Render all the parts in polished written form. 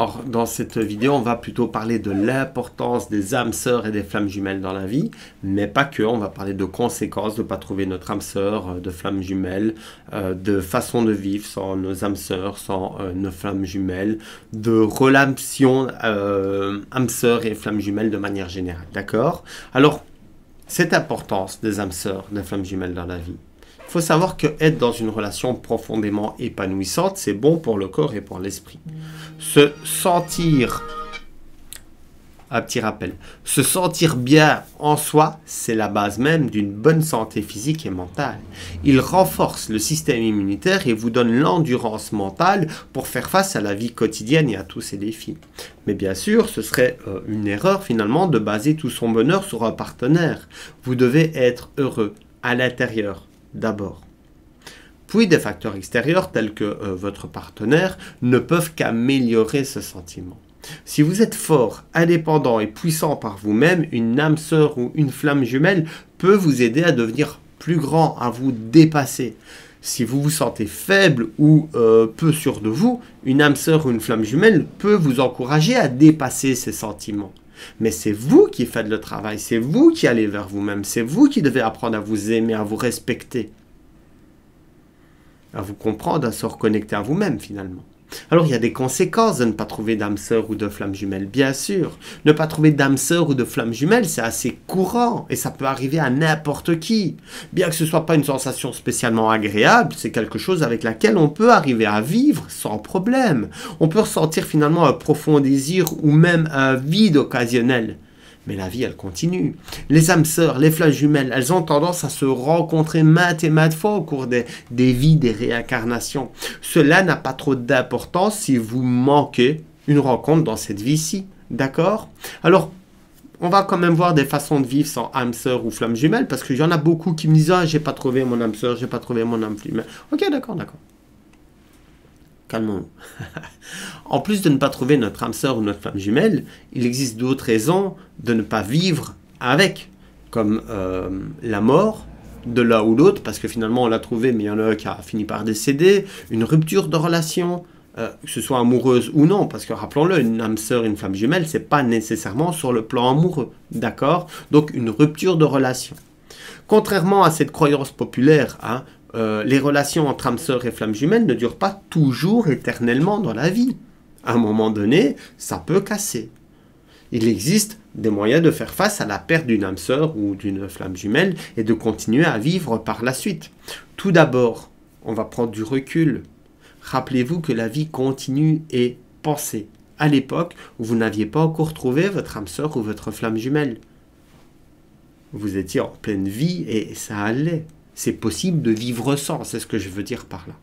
Or, dans cette vidéo, on va plutôt parler de l'importance des âmes sœurs et des flammes jumelles dans la vie, mais pas que, on va parler de conséquences de ne pas trouver notre âme sœur, de flammes jumelles, de façon de vivre sans nos âmes sœurs, sans nos flammes jumelles, de relations âmes sœurs et flammes jumelles de manière générale, d'accord? Alors, cette importance des âmes sœurs, des flammes jumelles dans la vie, il faut savoir que être dans une relation profondément épanouissante, c'est bon pour le corps et pour l'esprit. Se sentir, un petit rappel, se sentir bien en soi, c'est la base même d'une bonne santé physique et mentale. Il renforce le système immunitaire et vous donne l'endurance mentale pour faire face à la vie quotidienne et à tous ses défis. Mais bien sûr, ce serait une erreur finalement de baser tout son bonheur sur un partenaire. Vous devez être heureux à l'intérieur d'abord. Puis des facteurs extérieurs tels que votre partenaire ne peuvent qu'améliorer ce sentiment. Si vous êtes fort, indépendant et puissant par vous-même, une âme sœur ou une flamme jumelle peut vous aider à devenir plus grand, à vous dépasser. Si vous vous sentez faible ou peu sûr de vous, une âme sœur ou une flamme jumelle peut vous encourager à dépasser ces sentiments. Mais c'est vous qui faites le travail, c'est vous qui allez vers vous-même, c'est vous qui devez apprendre à vous aimer, à vous respecter, à vous comprendre, à se reconnecter à vous-même finalement. Alors il y a des conséquences de ne pas trouver d'âme sœur ou de flamme jumelle, bien sûr. Ne pas trouver d'âme sœur ou de flamme jumelle, c'est assez courant et ça peut arriver à n'importe qui. Bien que ce ne soit pas une sensation spécialement agréable, c'est quelque chose avec laquelle on peut arriver à vivre sans problème. On peut ressentir finalement un profond désir ou même un vide occasionnel. Mais la vie, elle continue. Les âmes sœurs, les flammes jumelles, elles ont tendance à se rencontrer maintes et maintes fois au cours des vies, des réincarnations. Cela n'a pas trop d'importance si vous manquez une rencontre dans cette vie-ci. D'accord? Alors, on va quand même voir des façons de vivre sans âme sœur ou flamme jumelle, parce qu'il y en a beaucoup qui me disent « Ah, j'ai pas trouvé mon âme sœur, j'ai pas trouvé mon âme jumelle. » Ok, d'accord, d'accord. Calmons-nous. En plus de ne pas trouver notre âme sœur ou notre flamme jumelle, il existe d'autres raisons de ne pas vivre avec, comme la mort de l'un ou l'autre, parce que finalement on l'a trouvé, mais il y en a un qui a fini par décéder, une rupture de relation, que ce soit amoureuse ou non, parce que rappelons-le, une âme sœur et une flamme jumelle, c'est pas nécessairement sur le plan amoureux, d'accord? Donc une rupture de relation. Contrairement à cette croyance populaire, hein, les relations entre âmes sœurs et flammes jumelles ne durent pas toujours éternellement dans la vie. À un moment donné, ça peut casser. Il existe des moyens de faire face à la perte d'une âme sœur ou d'une flamme jumelle et de continuer à vivre par la suite. Tout d'abord, on va prendre du recul. Rappelez-vous que la vie continue et pensez à l'époque où vous n'aviez pas encore trouvé votre âme sœur ou votre flamme jumelle. Vous étiez en pleine vie et ça allait. C'est possible de vivre sans, c'est ce que je veux dire par là.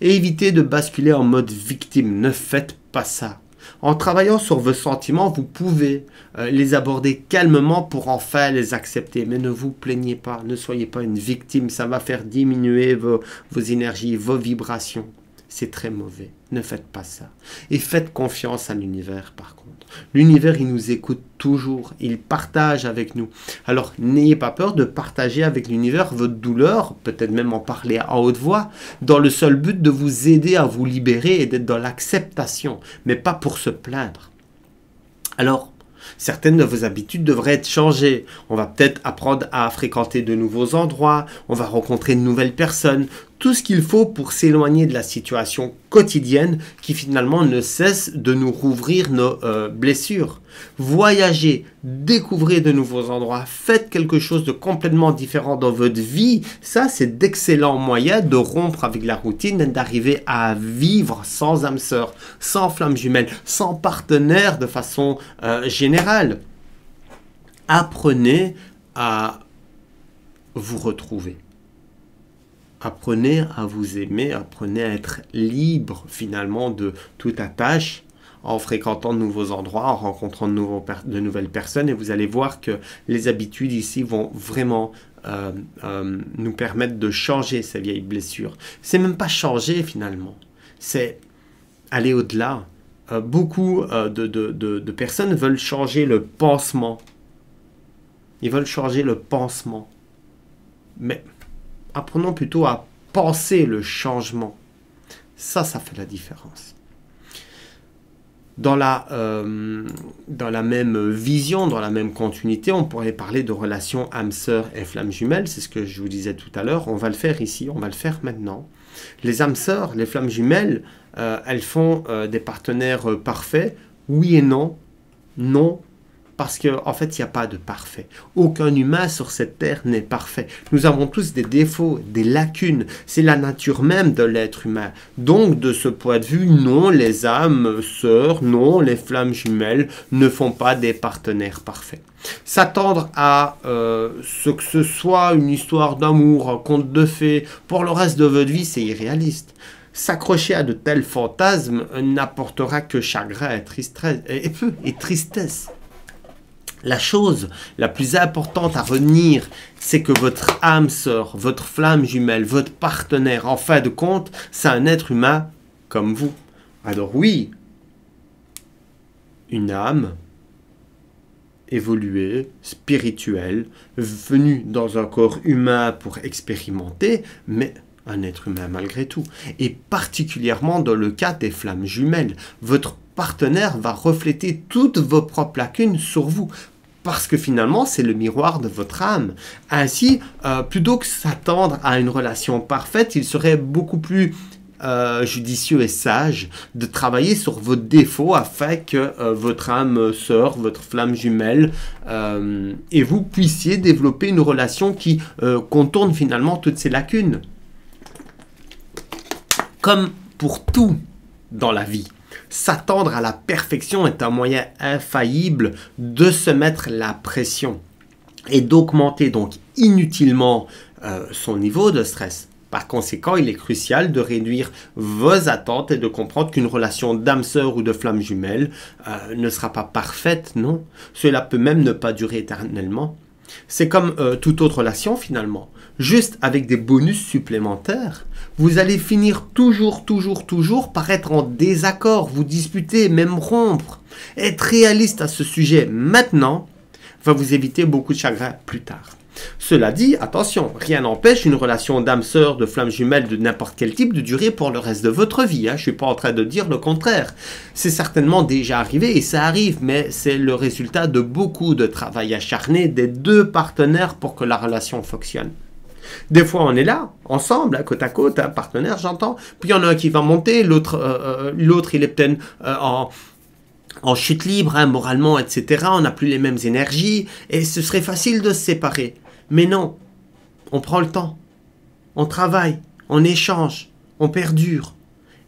Et évitez de basculer en mode victime, ne faites pas ça. En travaillant sur vos sentiments, vous pouvez les aborder calmement pour enfin les accepter. Mais ne vous plaignez pas, ne soyez pas une victime, ça va faire diminuer vos énergies, vos vibrations. C'est très mauvais, ne faites pas ça. Et faites confiance à l'univers par contre. L'univers, il nous écoute toujours, il partage avec nous. Alors, n'ayez pas peur de partager avec l'univers votre douleur, peut-être même en parler à haute voix, dans le seul but de vous aider à vous libérer et d'être dans l'acceptation, mais pas pour se plaindre. Alors, certaines de vos habitudes devraient être changées. On va peut-être apprendre à fréquenter de nouveaux endroits, on va rencontrer de nouvelles personnes, tout ce qu'il faut pour s'éloigner de la situation quotidienne qui finalement ne cesse de nous rouvrir nos blessures. Voyagez, découvrez de nouveaux endroits, faites quelque chose de complètement différent dans votre vie. Ça, c'est d'excellents moyens de rompre avec la routine et d'arriver à vivre sans âme sœur, sans flamme jumelle, sans partenaire de façon générale. Apprenez à vous retrouver. Apprenez à vous aimer, apprenez à être libre finalement de toute attache en fréquentant de nouveaux endroits, en rencontrant de nouvelles personnes et vous allez voir que les habitudes ici vont vraiment nous permettre de changer ces vieilles blessures. C'est même pas changer finalement, c'est aller au-delà. Beaucoup de personnes veulent changer le pansement. Ils veulent changer le pansement. Mais apprenons plutôt à penser le changement. Ça fait la différence. Dans la même vision, dans la même continuité, on pourrait parler de relation âme-sœur et flamme jumelle. C'est ce que je vous disais tout à l'heure. On va le faire ici, on va le faire maintenant. Les âmes sœurs, les flammes jumelles, elles font des partenaires parfaits. Oui et non. Non, parce qu'en fait, il n'y a pas de parfait. Aucun humain sur cette terre n'est parfait. Nous avons tous des défauts, des lacunes. C'est la nature même de l'être humain. Donc, de ce point de vue, non, les âmes sœurs, non, les flammes jumelles ne font pas des partenaires parfaits. S'attendre à ce que ce soit une histoire d'amour, un conte de fées, pour le reste de votre vie, c'est irréaliste. S'accrocher à de tels fantasmes n'apportera que chagrin et tristesse. La chose la plus importante à retenir, c'est que votre âme sœur, votre flamme jumelle, votre partenaire, en fin de compte, c'est un être humain comme vous. Alors oui, une âme évoluée, spirituelle, venue dans un corps humain pour expérimenter, mais un être humain malgré tout. Et particulièrement dans le cas des flammes jumelles, votre partenaire va refléter toutes vos propres lacunes sur vous. Parce que finalement, c'est le miroir de votre âme. Ainsi, plutôt que s'attendre à une relation parfaite, il serait beaucoup plus judicieux et sage de travailler sur vos défauts afin que votre âme sœur, votre flamme jumelle et vous puissiez développer une relation qui contourne finalement toutes ces lacunes. Comme pour tout dans la vie, s'attendre à la perfection est un moyen infaillible de se mettre la pression et d'augmenter donc inutilement son niveau de stress. Par conséquent, il est crucial de réduire vos attentes et de comprendre qu'une relation d'âme sœur ou de flamme jumelle ne sera pas parfaite, non. Cela peut même ne pas durer éternellement. C'est comme toute autre relation finalement. Juste avec des bonus supplémentaires, vous allez finir toujours par être en désaccord, vous disputer, même rompre. Être réaliste à ce sujet maintenant va vous éviter beaucoup de chagrin plus tard. Cela dit, attention, rien n'empêche une relation d'âme sœur, de flamme jumelle, de n'importe quel type de durer pour le reste de votre vie. Je ne suis pas en train de dire le contraire. C'est certainement déjà arrivé et ça arrive, mais c'est le résultat de beaucoup de travail acharné des deux partenaires pour que la relation fonctionne. Des fois, on est là, ensemble, côte à côte, partenaire, j'entends. Puis il y en a un qui va monter, l'autre, il est peut-être en chute libre, moralement, etc. On n'a plus les mêmes énergies et ce serait facile de se séparer. Mais non, on prend le temps, on travaille, on échange, on perdure.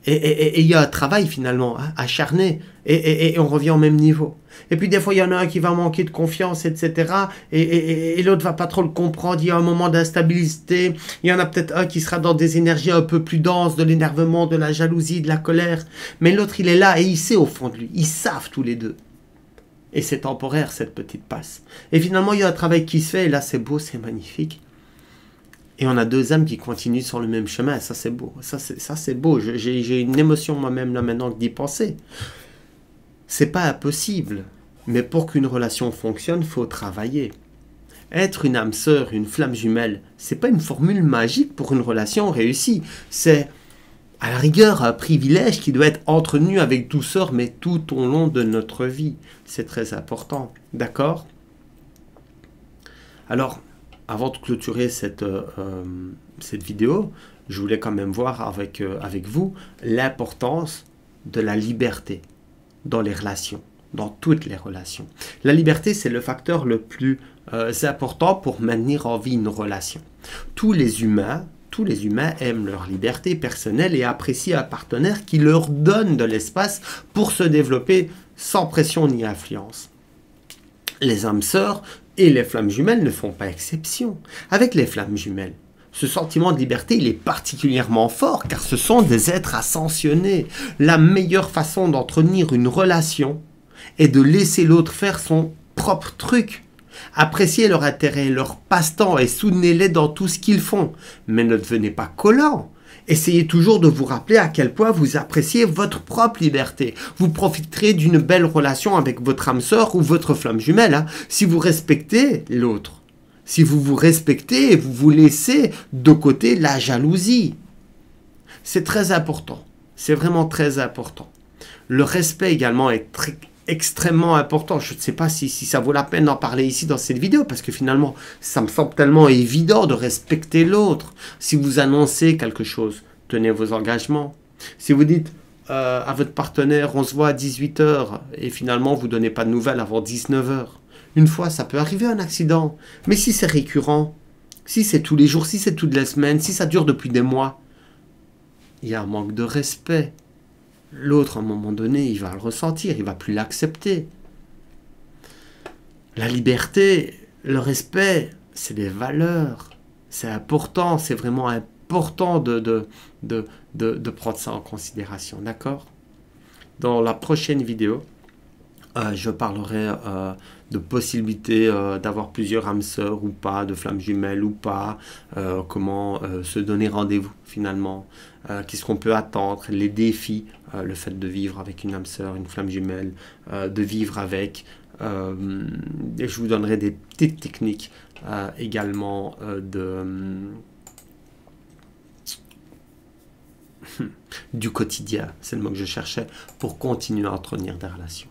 Et il y a un travail finalement acharné et on revient au même niveau. Et puis des fois, il y en a un qui va manquer de confiance, etc. Et l'autre va pas trop le comprendre. Il y a un moment d'instabilité. Il y en a peut-être un qui sera dans des énergies un peu plus denses, de l'énervement, de la jalousie, de la colère. Mais l'autre, il est là et il sait au fond de lui. Ils savent tous les deux. Et c'est temporaire, cette petite passe. Et finalement, il y a un travail qui se fait. Et là, c'est beau, c'est magnifique. Et on a deux âmes qui continuent sur le même chemin. Ça, c'est beau. Ça, c'est beau. J'ai une émotion moi-même là maintenant d'y penser. C'est pas impossible. Mais pour qu'une relation fonctionne, il faut travailler. Être une âme sœur, une flamme jumelle, c'est pas une formule magique pour une relation réussie. C'est, à la rigueur, un privilège qui doit être entretenu avec douceur, mais tout au long de notre vie. C'est très important. D'accord ? Alors, avant de clôturer cette vidéo, je voulais quand même voir avec vous l'importance de la liberté dans les relations, dans toutes les relations. La liberté, c'est le facteur le plus important pour maintenir en vie une relation. Tous les humains aiment leur liberté personnelle et apprécient un partenaire qui leur donne de l'espace pour se développer sans pression ni influence. Les âmes sœurs et les flammes jumelles ne font pas exception. Avec les flammes jumelles, ce sentiment de liberté, il est particulièrement fort car ce sont des êtres ascensionnés. La meilleure façon d'entretenir une relation est de laisser l'autre faire son propre truc. Appréciez leur intérêt, leur passe-temps et soutenez-les dans tout ce qu'ils font. Mais ne devenez pas collants. Essayez toujours de vous rappeler à quel point vous appréciez votre propre liberté. Vous profiterez d'une belle relation avec votre âme sœur ou votre flamme jumelle si vous respectez l'autre. Si vous vous respectez et vous vous laissez de côté la jalousie. C'est très important. C'est vraiment très important. Le respect également est extrêmement important. Je ne sais pas si ça vaut la peine d'en parler ici dans cette vidéo, parce que finalement, ça me semble tellement évident de respecter l'autre. Si vous annoncez quelque chose, tenez vos engagements. Si vous dites à votre partenaire, on se voit à 18 h, et finalement, vous ne donnez pas de nouvelles avant 19 h. Une fois, ça peut arriver un accident. Mais si c'est récurrent, si c'est tous les jours, si c'est toutes les semaines, si ça dure depuis des mois, il y a un manque de respect. L'autre, à un moment donné, il va le ressentir, il ne va plus l'accepter. La liberté, le respect, c'est des valeurs. C'est important, c'est vraiment important de prendre ça en considération, d'accord? Dans la prochaine vidéo, je parlerai de possibilités d'avoir plusieurs âmes sœurs ou pas, de flammes jumelles ou pas, comment se donner rendez-vous finalement, qu'est-ce qu'on peut attendre, les défis, le fait de vivre avec une âme sœur, une flamme jumelle, de vivre avec, et je vous donnerai des petites techniques également du quotidien, c'est le mot que je cherchais, pour continuer à entretenir des relations.